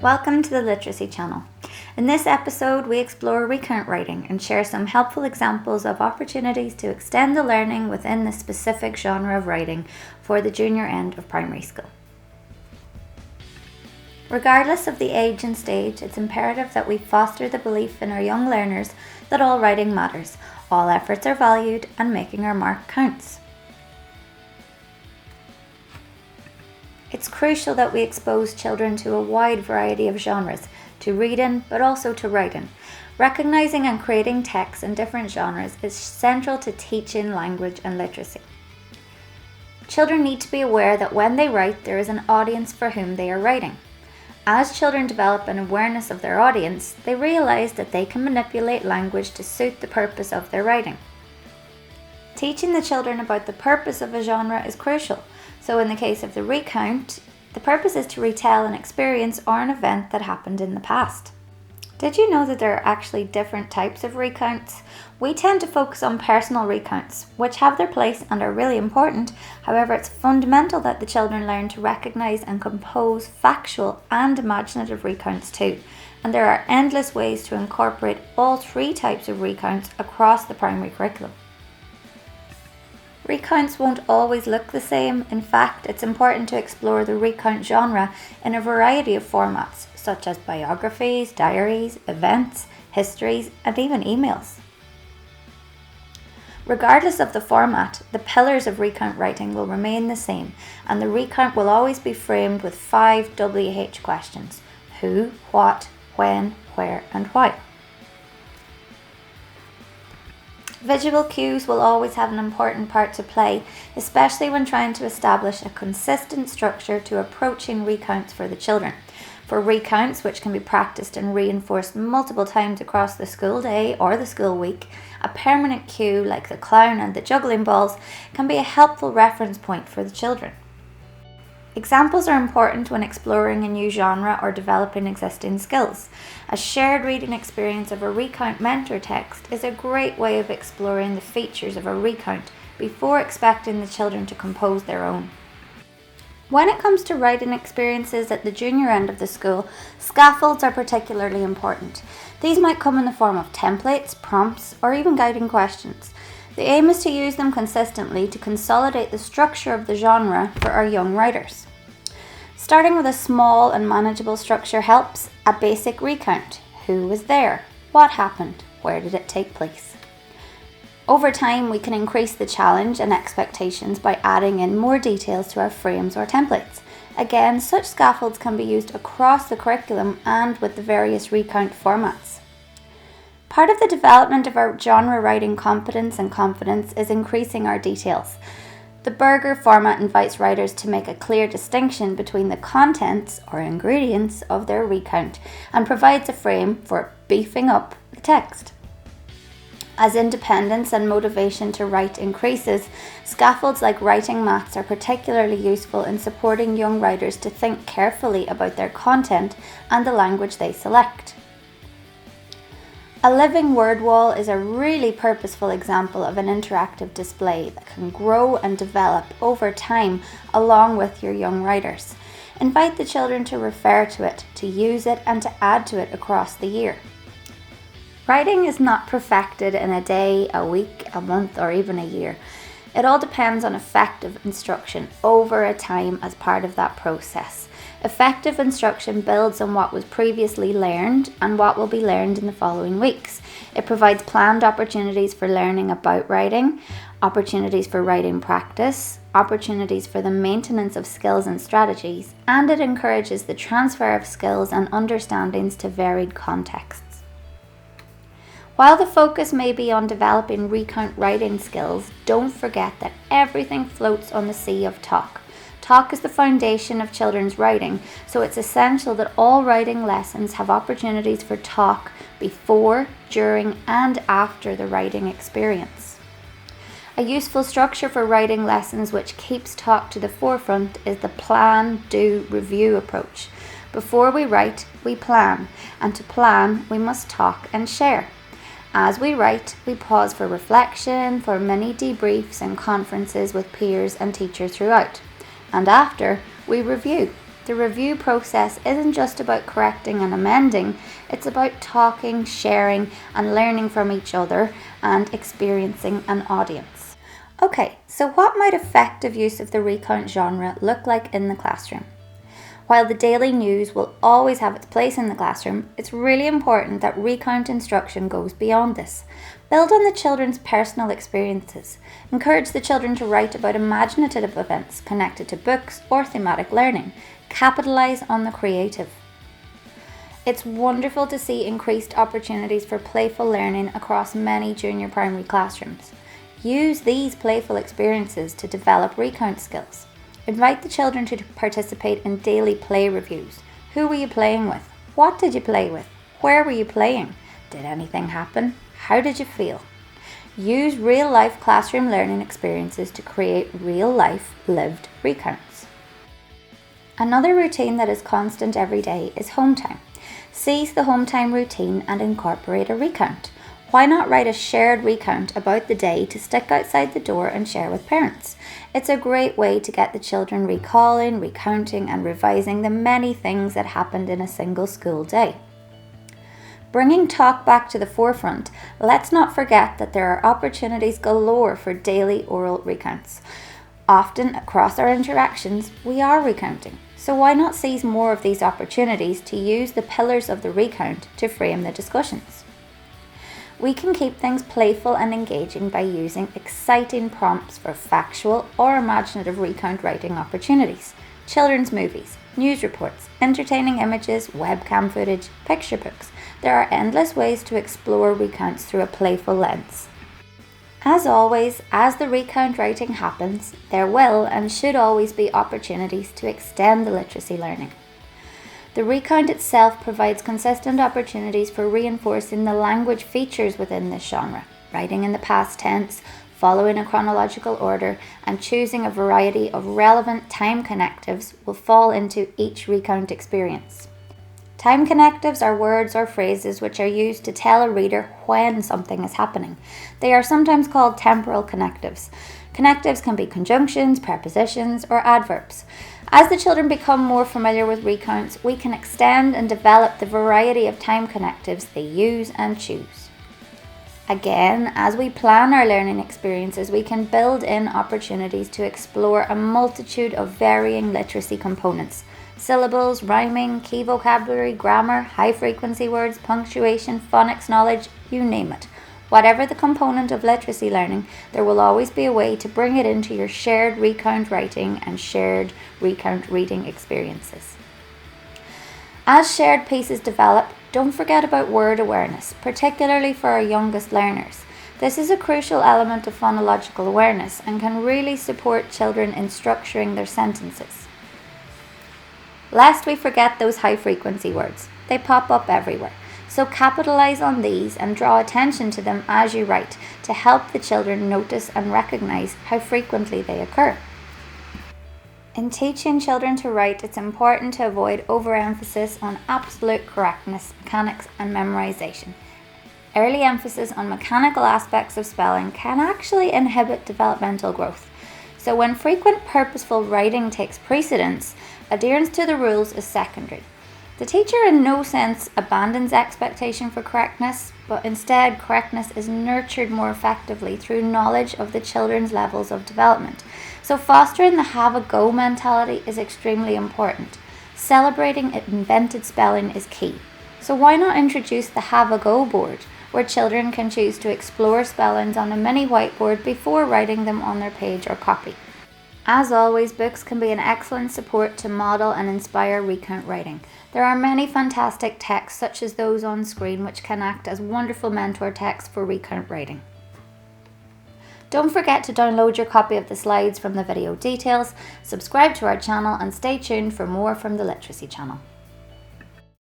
Welcome to the Literacy Channel. In this episode, we explore recount writing and share some helpful examples of opportunities to extend the learning within the specific genre of writing for the junior end of primary school. Regardless of the age and stage, it's imperative that we foster the belief in our young learners that all writing matters, all efforts are valued, and making our mark counts. It's crucial that we expose children to a wide variety of genres, to read in, but also to write in. Recognizing and creating texts in different genres is central to teaching language and literacy. Children need to be aware that when they write, there is an audience for whom they are writing. As children develop an awareness of their audience, they realize that they can manipulate language to suit the purpose of their writing. Teaching the children about the purpose of a genre is crucial. So in the case of the recount, the purpose is to retell an experience or an event that happened in the past. Did you know that there are actually different types of recounts? We tend to focus on personal recounts, which have their place and are really important. However, it's fundamental that the children learn to recognize and compose factual and imaginative recounts too. And there are endless ways to incorporate all three types of recounts across the primary curriculum. Recounts won't always look the same. In fact, it's important to explore the recount genre in a variety of formats, such as biographies, diaries, events, histories, and even emails. Regardless of the format, the pillars of recount writing will remain the same, and the recount will always be framed with 5 WH questions: who, what, when, where, and why. Visual cues will always have an important part to play, especially when trying to establish a consistent structure to approaching recounts for the children. For recounts, which can be practiced and reinforced multiple times across the school day or the school week, a permanent cue like the clown and the juggling balls can be a helpful reference point for the children. Examples are important when exploring a new genre or developing existing skills. A shared reading experience of a recount mentor text is a great way of exploring the features of a recount before expecting the children to compose their own. When it comes to writing experiences at the junior end of the school, scaffolds are particularly important. These might come in the form of templates, prompts, or even guiding questions. The aim is to use them consistently to consolidate the structure of the genre for our young writers. Starting with a small and manageable structure helps. A basic recount: who was there, what happened, where did it take place. Over time, we can increase the challenge and expectations by adding in more details to our frames or templates. Again, such scaffolds can be used across the curriculum and with the various recount formats. Part of the development of our genre writing competence and confidence is increasing our details. The burger format invites writers to make a clear distinction between the contents or ingredients of their recount and provides a frame for beefing up the text. As independence and motivation to write increases, scaffolds like writing maths are particularly useful in supporting young writers to think carefully about their content and the language they select. A living word wall is a really purposeful example of an interactive display that can grow and develop over time along with your young writers. Invite the children to refer to it, to use it, and to add to it across the year. Writing is not perfected in a day, a week, a month, or even a year. It all depends on effective instruction over a time as part of that process. Effective instruction builds on what was previously learned and what will be learned in the following weeks. It provides planned opportunities for learning about writing, opportunities for writing practice, opportunities for the maintenance of skills and strategies, and it encourages the transfer of skills and understandings to varied contexts. While the focus may be on developing recount writing skills, don't forget that everything floats on the sea of talk. Talk is the foundation of children's writing, so it's essential that all writing lessons have opportunities for talk before, during, and after the writing experience. A useful structure for writing lessons which keeps talk to the forefront is the plan, do, review approach. Before we write, we plan, and to plan, we must talk and share. As we write, we pause for reflection, for mini debriefs and conferences with peers and teachers throughout. And after, we review. The review process isn't just about correcting and amending, it's about talking, sharing, and learning from each other and experiencing an audience. Okay, so what might effective use of the recount genre look like in the classroom? While the daily news will always have its place in the classroom, it's really important that recount instruction goes beyond this. Build on the children's personal experiences. Encourage the children to write about imaginative events connected to books or thematic learning. Capitalise on the creative. It's wonderful to see increased opportunities for playful learning across many junior primary classrooms. Use these playful experiences to develop recount skills. Invite the children to participate in daily play reviews. Who were you playing with? What did you play with? Where were you playing? Did anything happen? How did you feel? Use real-life classroom learning experiences to create real-life lived recounts. Another routine that is constant every day is home time. Seize the home time routine and incorporate a recount. Why not write a shared recount about the day to stick outside the door and share with parents? It's a great way to get the children recalling, recounting, and revising the many things that happened in a single school day. Bringing talk back to the forefront, let's not forget that there are opportunities galore for daily oral recounts. Often across our interactions, we are recounting. So why not seize more of these opportunities to use the pillars of the recount to frame the discussions? We can keep things playful and engaging by using exciting prompts for factual or imaginative recount writing opportunities. Children's movies, news reports, entertaining images, webcam footage, picture books. There are endless ways to explore recounts through a playful lens. As always, as the recount writing happens, there will and should always be opportunities to extend the literacy learning. The recount itself provides consistent opportunities for reinforcing the language features within this genre, writing in the past tense, following a chronological order, and choosing a variety of relevant time connectives will fall into each recount experience. Time connectives are words or phrases which are used to tell a reader when something is happening. They are sometimes called temporal connectives. Connectives can be conjunctions, prepositions, or adverbs. As the children become more familiar with recounts, we can extend and develop the variety of time connectives they use and choose. Again, as we plan our learning experiences, we can build in opportunities to explore a multitude of varying literacy components. Syllables, rhyming, key vocabulary, grammar, high-frequency words, punctuation, phonics knowledge, you name it. Whatever the component of literacy learning, there will always be a way to bring it into your shared recount writing and shared recount reading experiences. As shared pieces develop, don't forget about word awareness, particularly for our youngest learners. This is a crucial element of phonological awareness and can really support children in structuring their sentences. Lest we forget those high-frequency words. They pop up everywhere. So capitalise on these and draw attention to them as you write to help the children notice and recognise how frequently they occur. In teaching children to write, it's important to avoid overemphasis on absolute correctness, mechanics, and memorisation. Early emphasis on mechanical aspects of spelling can actually inhibit developmental growth. So when frequent purposeful writing takes precedence, adherence to the rules is secondary. The teacher in no sense abandons expectation for correctness, but instead correctness is nurtured more effectively through knowledge of the children's levels of development. So fostering the have a go mentality is extremely important. Celebrating invented spelling is key. So why not introduce the have a go board, where children can choose to explore spellings on a mini whiteboard before writing them on their page or copy. As always, books can be an excellent support to model and inspire recount writing. There are many fantastic texts such as those on screen which can act as wonderful mentor texts for recount writing. Don't forget to download your copy of the slides from the video details, subscribe to our channel and stay tuned for more from the Literacy Channel.